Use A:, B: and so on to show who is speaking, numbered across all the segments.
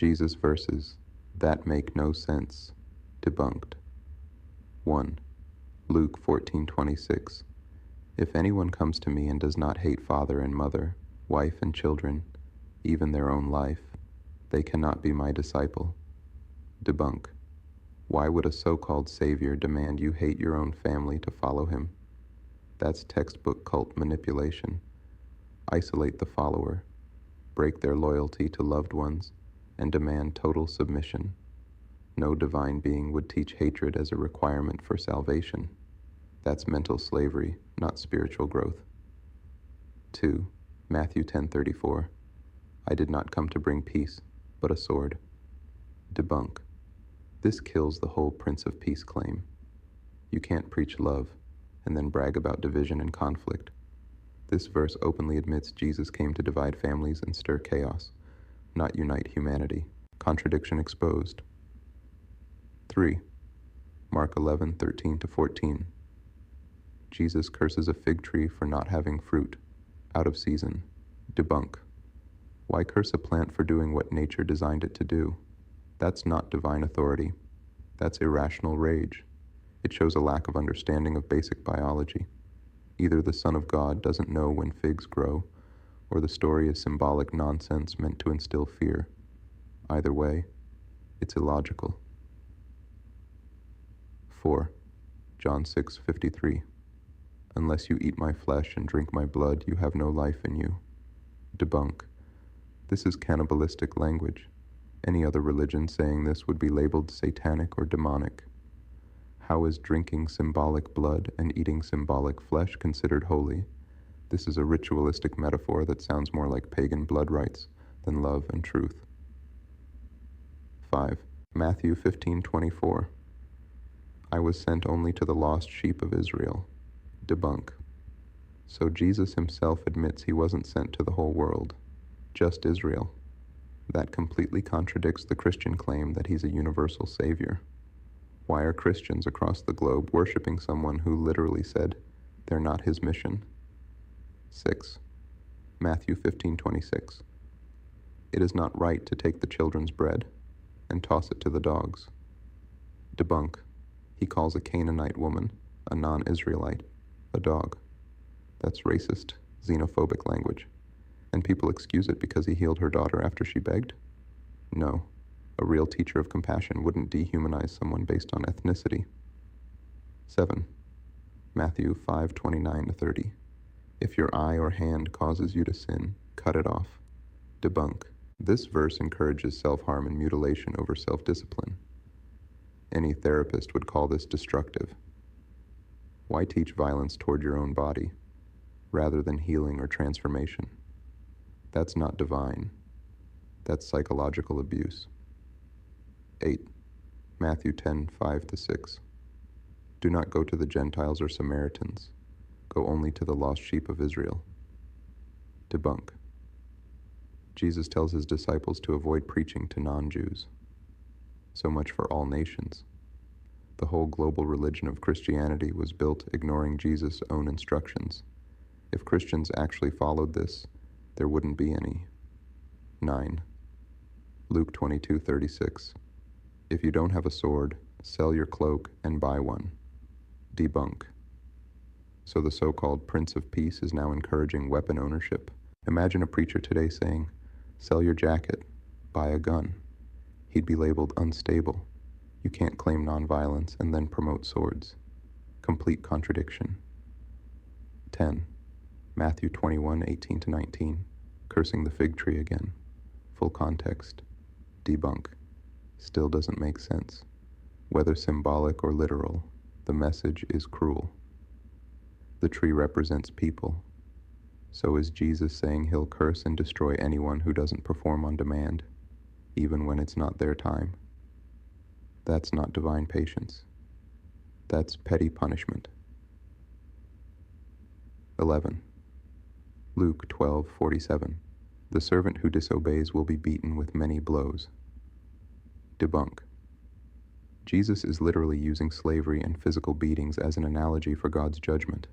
A: Jesus verses that make no sense, debunked. 1. Luke 14:26. If anyone comes to me and does not hate father and mother, wife and children, even their own life, they cannot be my disciple. Debunk. Why would a so-called savior demand you hate your own family to follow him? That's textbook cult manipulation. Isolate the follower, break their loyalty to loved ones, and demand total submission. No divine being would teach hatred as a requirement for salvation. That's mental slavery, not spiritual growth. 2. Matthew 10:34. I did not come to bring peace, but a sword. Debunk. This kills the whole Prince of Peace claim. You can't preach love and then brag about division and conflict. This verse openly admits Jesus came to divide families and stir chaos, not unite humanity. Contradiction exposed. 3. Mark 11:13-14. Jesus curses a fig tree for not having fruit, out of season. Debunk. Why curse a plant for doing what nature designed it to do? That's not divine authority. That's irrational rage. It shows a lack of understanding of basic biology. Either the Son of God doesn't know when figs grow, or the story is symbolic nonsense meant to instill fear. Either way, it's illogical. 4. John 6:53. Unless you eat my flesh and drink my blood, you have no life in you. Debunk. This is cannibalistic language. Any other religion saying this would be labeled satanic or demonic. How is drinking symbolic blood and eating symbolic flesh considered holy? This is a ritualistic metaphor that sounds more like pagan blood rites than love and truth. 5. Matthew 15:24. I was sent only to the lost sheep of Israel. Debunk. So Jesus himself admits he wasn't sent to the whole world, just Israel. That completely contradicts the Christian claim that he's a universal savior. Why are Christians across the globe worshiping someone who literally said they're not his mission? 6. Matthew 15:26. It is not right to take the children's bread and toss it to the dogs. Debunk. He calls a Canaanite woman, a non-Israelite, a dog. That's racist, xenophobic language. And people excuse it because he healed her daughter after she begged? No. A real teacher of compassion wouldn't dehumanize someone based on ethnicity. 7. Matthew 5:29-30. If your eye or hand causes you to sin, cut it off. Debunk. This verse encourages self-harm and mutilation over self-discipline. Any therapist would call this destructive. Why teach violence toward your own body, rather than healing or transformation? That's not divine. That's psychological abuse. 8. Matthew 10:5-6. Do not go to the Gentiles or Samaritans. Go only to the lost sheep of Israel. Debunk. Jesus tells his disciples to avoid preaching to non-Jews. So much for all nations. The whole global religion of Christianity was built ignoring Jesus' own instructions. If Christians actually followed this, there wouldn't be any. 9. Luke 22:36. If you don't have a sword, sell your cloak and buy one. Debunk. So the so-called Prince of Peace is now encouraging weapon ownership. Imagine a preacher today saying, sell your jacket, buy a gun. He'd be labeled unstable. You can't claim nonviolence and then promote swords. Complete contradiction. 10. Matthew 21:18-19. Cursing the fig tree again. Full context. Debunk. Still doesn't make sense. Whether symbolic or literal, the message is cruel. The tree represents people. So is Jesus saying he'll curse and destroy anyone who doesn't perform on demand, even when it's not their time? That's not divine patience. That's petty punishment. 11. Luke 12:47. The servant who disobeys will be beaten with many blows. Debunk. Jesus is literally using slavery and physical beatings as an analogy for God's judgment.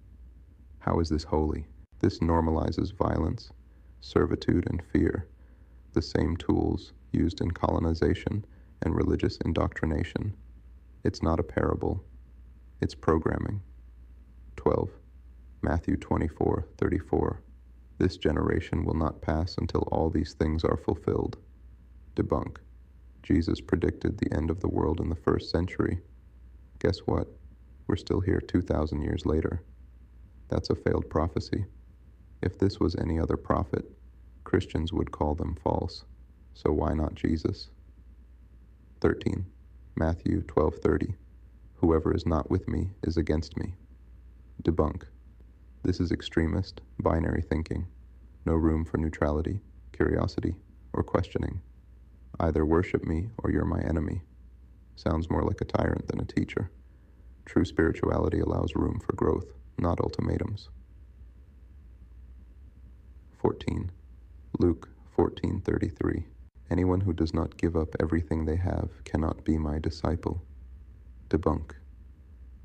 A: How is this holy? This normalizes violence, servitude, and fear, the same tools used in colonization and religious indoctrination. It's not a parable, it's programming. 12. Matthew 24:34. This generation will not pass until all these things are fulfilled. Debunk. Jesus predicted the end of the world in the 1st century. Guess what? We're still here 2,000 years later. That's a failed prophecy. If this was any other prophet, Christians would call them false. So why not Jesus? 13. Matthew 12:30. Whoever is not with me is against me. Debunk. This is extremist, binary thinking. No room for neutrality, curiosity, or questioning. Either worship me or you're my enemy. Sounds more like a tyrant than a teacher. True spirituality allows room for growth, not ultimatums. 14. Luke 14:33. Anyone who does not give up everything they have cannot be my disciple. Debunk.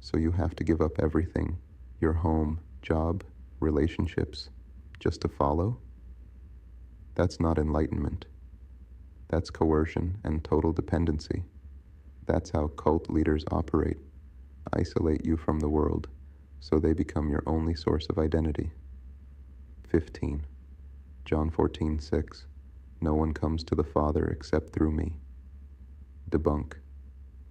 A: So you have to give up everything, your home, job, relationships, just to follow? That's not enlightenment. That's coercion and total dependency. That's how cult leaders operate. Isolate you from the world, so they become your only source of identity. 15. John 14:6. No one comes to the Father except through me. Debunk.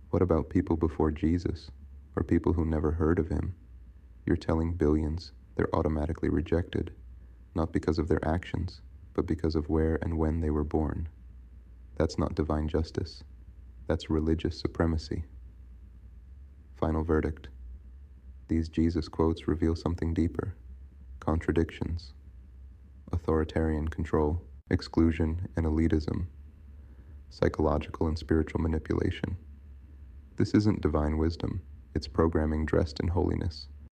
A: What about people before Jesus, or people who never heard of him? You're telling billions they're automatically rejected, not because of their actions, but because of where and when they were born. That's not divine justice. That's religious supremacy. Final verdict. These Jesus quotes reveal something deeper. Contradictions. Authoritarian control, exclusion and elitism. Psychological and spiritual manipulation. This isn't divine wisdom. It's programming dressed in holiness.